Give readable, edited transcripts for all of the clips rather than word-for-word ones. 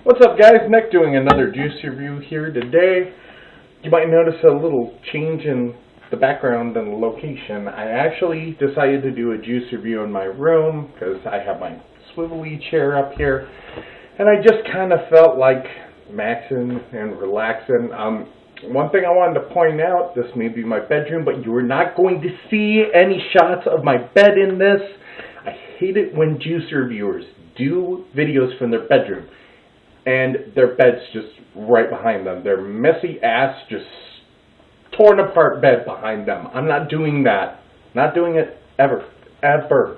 What's up, guys? Nick doing another juice review here today. You might notice a little change in the background and the location. I actually decided to do a juice review in my room because I have my swivelly chair up here, and I just kind of felt like maxing and relaxing. One thing I wanted to point out, this may be my bedroom, but you are not going to see any shots of my bed in this. I hate it when juice reviewers do videos from their bedroom and their bed's just right behind them. Their messy ass, just torn apart bed behind them. I'm not doing that. Not doing it ever. Ever.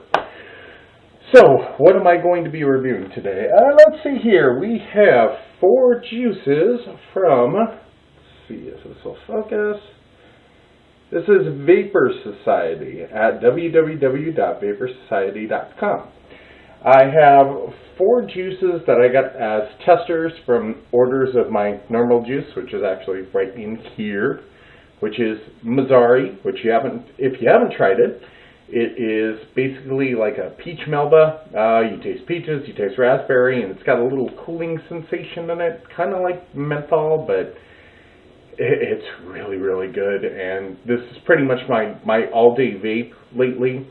So, what am I going to be reviewing today? Let's see here. We have 4 juices from, let's see if this will focus. This is VAPER Society at www.vapersociety.com. I have 4 juices that I got as testers from orders of my normal juice, which is actually right in here, which is Mazzari, which if you haven't tried it, it is basically like a peach melba. You taste peaches, you taste raspberry, and it's got a little cooling sensation in it, kind of like menthol, but it's really, really good. And this is pretty much my all-day vape lately.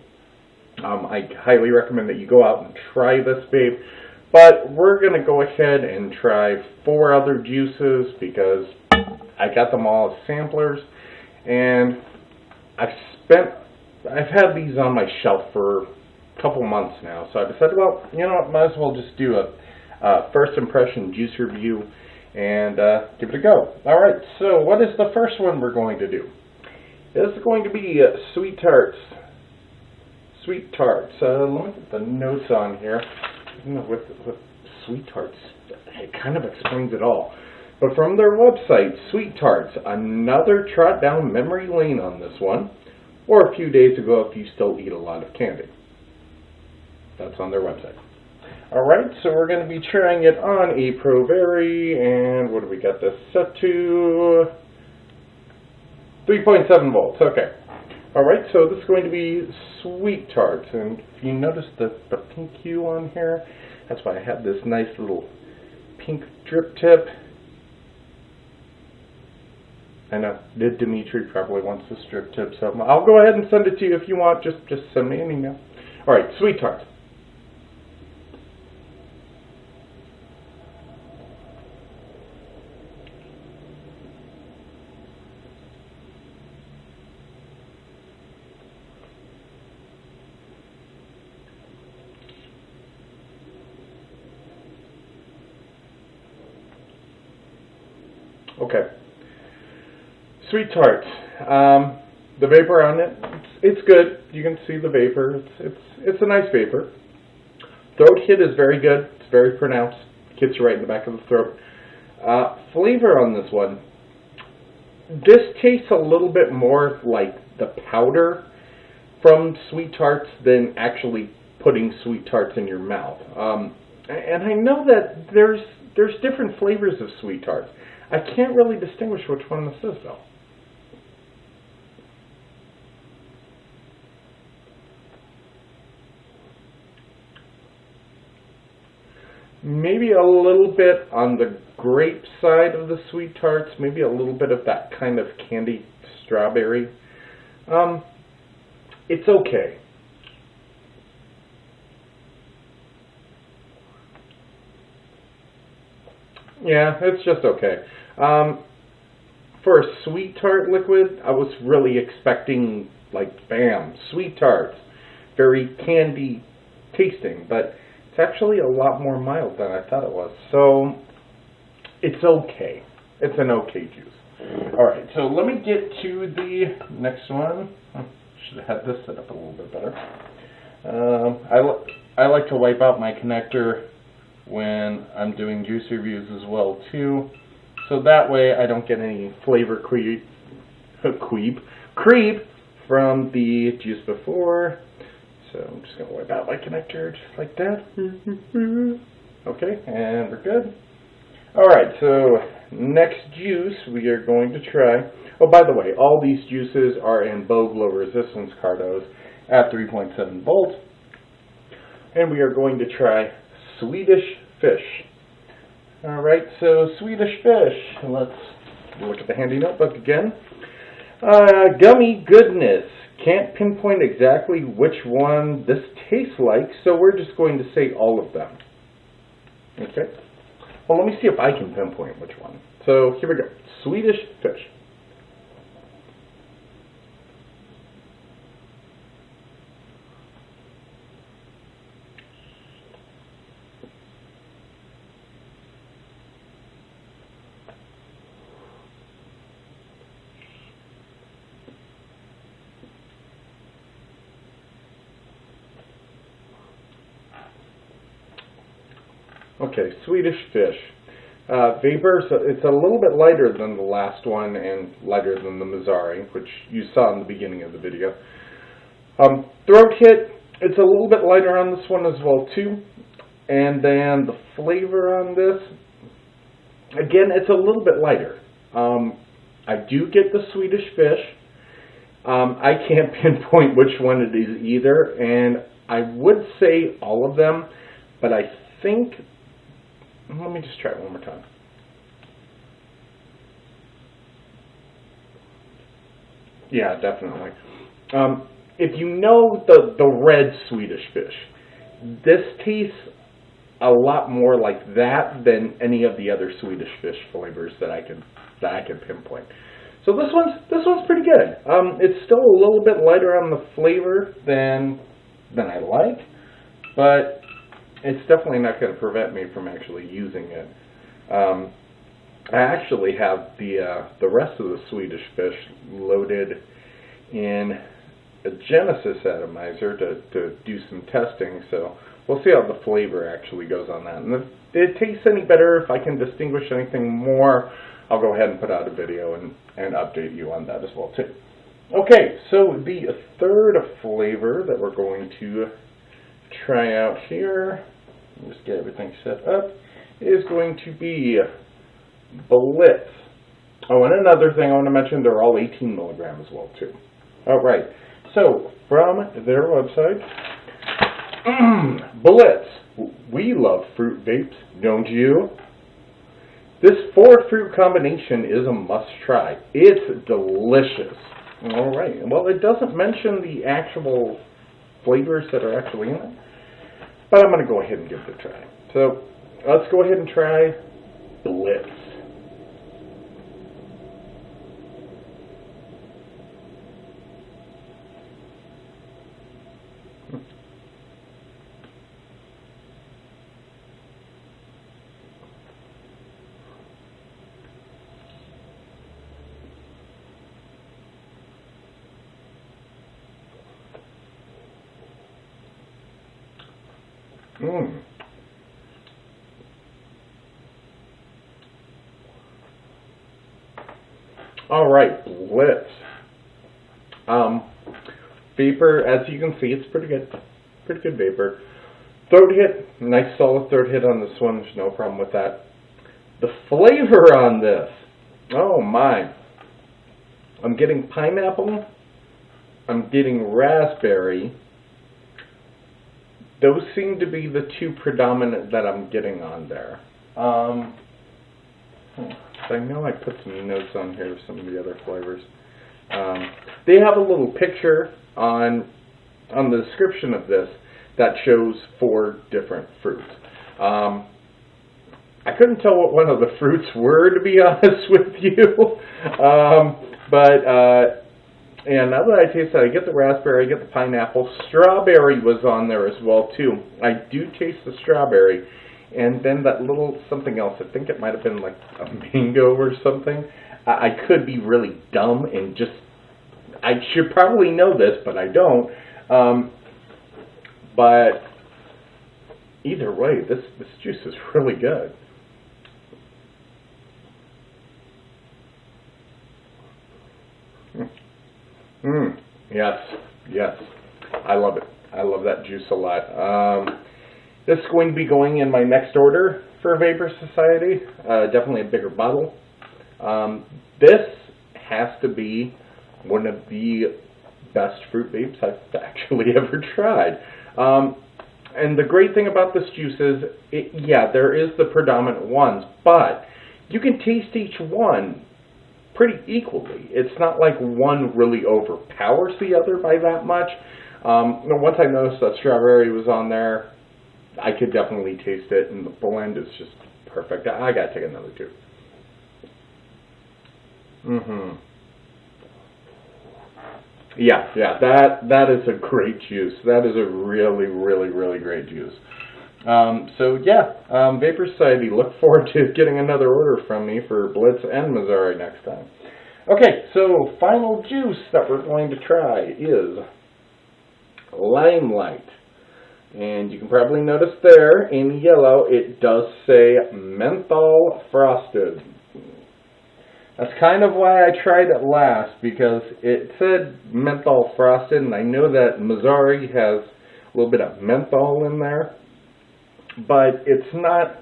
I highly recommend that you go out and try this vape. But we're going to go ahead and try 4 other juices because I got them all as samplers. And I've had these on my shelf for a couple months now. So I decided, well, you know what, might as well just do a first impression juice review and give it a go. Alright, so what is the first one we're going to do? This is going to be Sweet Tarts. Sweet Tarts. Let me get the notes on here. With Sweet Tarts, it kind of explains it all. But from their website, Sweet Tarts, another trot down memory lane on this one, or a few days ago if you still eat a lot of candy. That's on their website. Alright, so we're going to be trying it on a Pro Very, and what do we got this set to? 3.7 volts, okay. Alright, so this is going to be Sweet Tarts, and if you notice the pink hue on here, that's why I have this nice little pink drip tip. I know, Dimitri probably wants this drip tip, so I'll go ahead and send it to you if you want, just send me an email. Alright, Sweet Tarts. Okay, Sweet Tarts. The vapor on it, it's good. You can see the vapor. It's a nice vapor. Throat hit is very good. It's very pronounced. Hits you right in the back of the throat. Flavor on this one. This tastes a little bit more like the powder from Sweet Tarts than actually putting Sweet Tarts in your mouth. And I know that there's different flavors of Sweet Tarts. I can't really distinguish which one this is, though. Maybe a little bit on the grape side of the Sweet Tarts, maybe a little bit of that kind of candy strawberry. It's okay. Yeah, it's just okay. For a Sweet Tart liquid, I was really expecting, like, bam, Sweet Tarts. Very candy tasting, but it's actually a lot more mild than I thought it was. So, it's okay. It's an okay juice. Alright, so let me get to the next one. Should have had this set up a little bit better. I like to wipe out my connector when I'm doing juice reviews as well too, so that way I don't get any flavor creep from the juice before. So I'm just going to wipe out my connector just like that. Okay, and we're good. Alright, so next juice we are going to try. Oh, by the way, all these juices are in Bogue low resistance cardos at 3.7 volts. And we are going to try Swedish fish. Alright, so Swedish fish. Let's look at the handy notebook again. Gummy goodness. Can't pinpoint exactly which one this tastes like, so we're just going to say all of them. Okay. Well, let me see if I can pinpoint which one. So here we go. Swedish fish. Okay, Swedish fish. VAPER, so it's a little bit lighter than the last one and lighter than the Mazzari, which you saw in the beginning of the video. Throat hit, it's a little bit lighter on this one as well too. And then the flavor on this, again, it's a little bit lighter. I do get the Swedish fish. I can't pinpoint which one it is either, and I would say all of them, but I think, let me just try it one more time. Yeah, definitely. If you know the red Swedish fish, this tastes a lot more like that than any of the other Swedish fish flavors that I can pinpoint. So this one's pretty good. It's still a little bit lighter on the flavor than I like, but it's definitely not going to prevent me from actually using it. I actually have the rest of the Swedish fish loaded in a Genesis atomizer to do some testing, so we'll see how the flavor actually goes on that. And if it tastes any better, if I can distinguish anything more, I'll go ahead and put out a video and update you on that as well too. Okay, so the third flavor that we're going to try out here, just get everything set up, is going to be Blitz. Oh, and another thing I want to mention, they're all 18 milligram as well too. Alright, so from their website, Blitz. We love fruit vapes, don't you? This 4-fruit combination is a must-try. It's delicious. Alright, well, it doesn't mention the actual flavors that are actually in it, but I'm going to go ahead and give it a try. So, let's go ahead and try Blitz. All right, Blitz. VAPER, as you can see, it's pretty good VAPER. Throat hit, nice solid throat hit on this one. There's no problem with that. The flavor on this, oh my! I'm getting pineapple. I'm getting raspberry. Those seem to be the two predominant that I'm getting on there. I know I put some notes on here of some of the other flavors. They have a little picture on the description of this that shows 4 different fruits. I couldn't tell what one of the fruits were, to be honest with you. And now that I taste that, I get the raspberry, I get the pineapple. Strawberry was on there as well, too. I do taste the strawberry. And then that little something else, I think it might have been like a mango or something. I could be really dumb and just, I should probably know this, but I don't. But either way, this juice is really good. Yes. I love it. I love that juice a lot. This is going to be going in my next order for Vapor Society. Definitely a bigger bottle. This has to be one of the best fruit vapes I've actually ever tried. And the great thing about this juice is, yeah, there is the predominant ones, but you can taste each one pretty equally. It's not like one really overpowers the other by that much. Once I noticed that strawberry was on there, I could definitely taste it, and the blend is just perfect. I gotta take another two. Yeah, that is a great juice. That is a really, really, really great juice. So yeah, Vapor Society, look forward to getting another order from me for Blitz and Missouri next time. Okay, so final juice that we're going to try is Limelight. And you can probably notice there in yellow it does say menthol frosted. That's kind of why I tried it last, because it said menthol frosted, and I know that Missouri has a little bit of menthol in there, but it's not,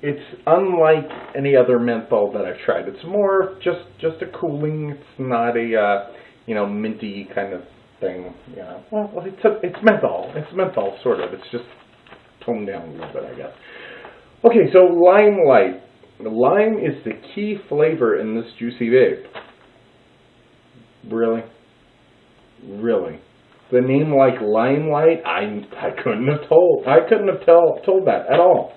it's unlike any other menthol that I've tried. It's more just a cooling. It's not a minty kind of thing. Well, it's menthol. It's menthol sort of. It's just toned down a little bit, I guess. Okay, so Limelight. Lime is the key flavor in this juicy vape. Really? Really? The name like Limelight, I couldn't have told. I couldn't have told that at all.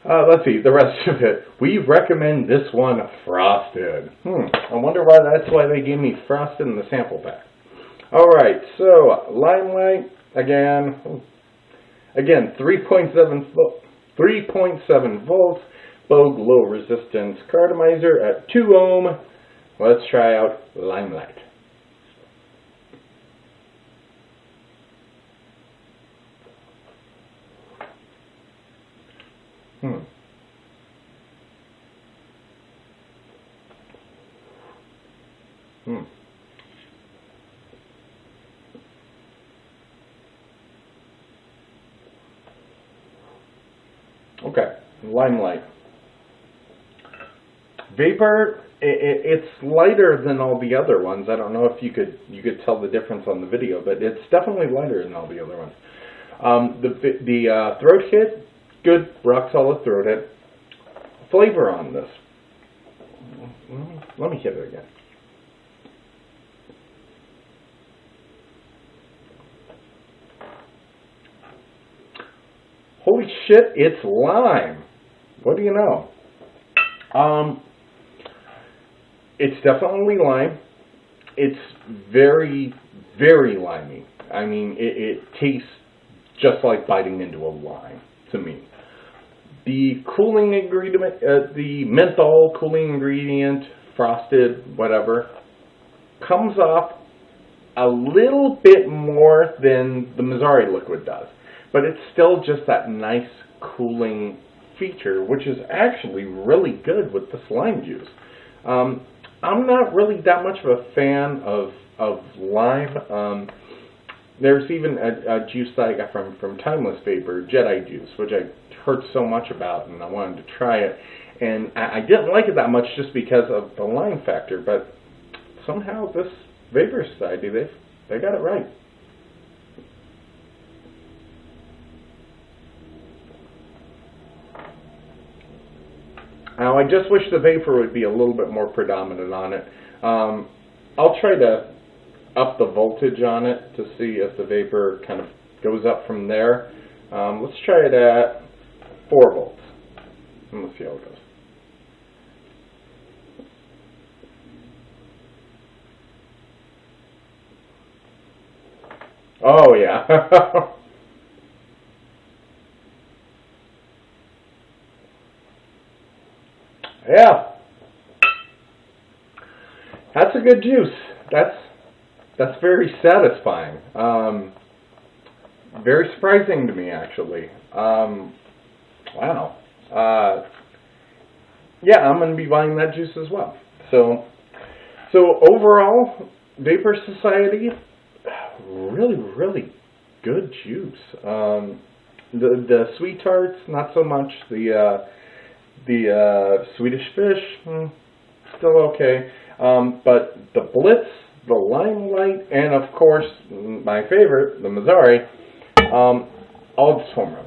Let's see, the rest of it. We recommend this one frosted. I wonder why that's why they gave me frosted in the sample pack. Alright, so Limelight, again 3.7 volts, Bogue low resistance cartomizer at 2 ohm. Let's try out Limelight. Okay, Limelight. Vapor, it's lighter than all the other ones. I don't know if you could tell the difference on the video, but it's definitely lighter than all the other ones. The throat hit, good, rock solid throat hit. Flavor on this. Let me hit it again. Holy shit, it's lime. What do you know? It's definitely lime. It's very, very limey. I mean, it tastes just like biting into a lime to me. The cooling ingredient, the menthol cooling ingredient, frosted, whatever, comes off a little bit more than the Missouri liquid does. But it's still just that nice cooling feature, which is actually really good with the lime juice. I'm not really that much of a fan of lime. There's even a juice that I got from Timeless Vapor, Jedi juice, which I heard so much about and I wanted to try it. And I didn't like it that much just because of the lime factor, but somehow this Vapor Society, they got it right. Now, I just wish the vapor would be a little bit more predominant on it. I'll try to up the voltage on it to see if the vapor kind of goes up from there. Let's try it at 4 volts. And let's see how it goes. Oh, yeah. Yeah, that's a good juice. That's very satisfying. Very surprising to me, actually. Wow. Yeah, I'm going to be buying that juice as well. So overall, Vapor Society, really, really good juice. The sweet tarts, not so much. The Swedish fish, still okay. But the Blitz, the Limelight, and of course, my favorite, the Missouri, all of its home runs.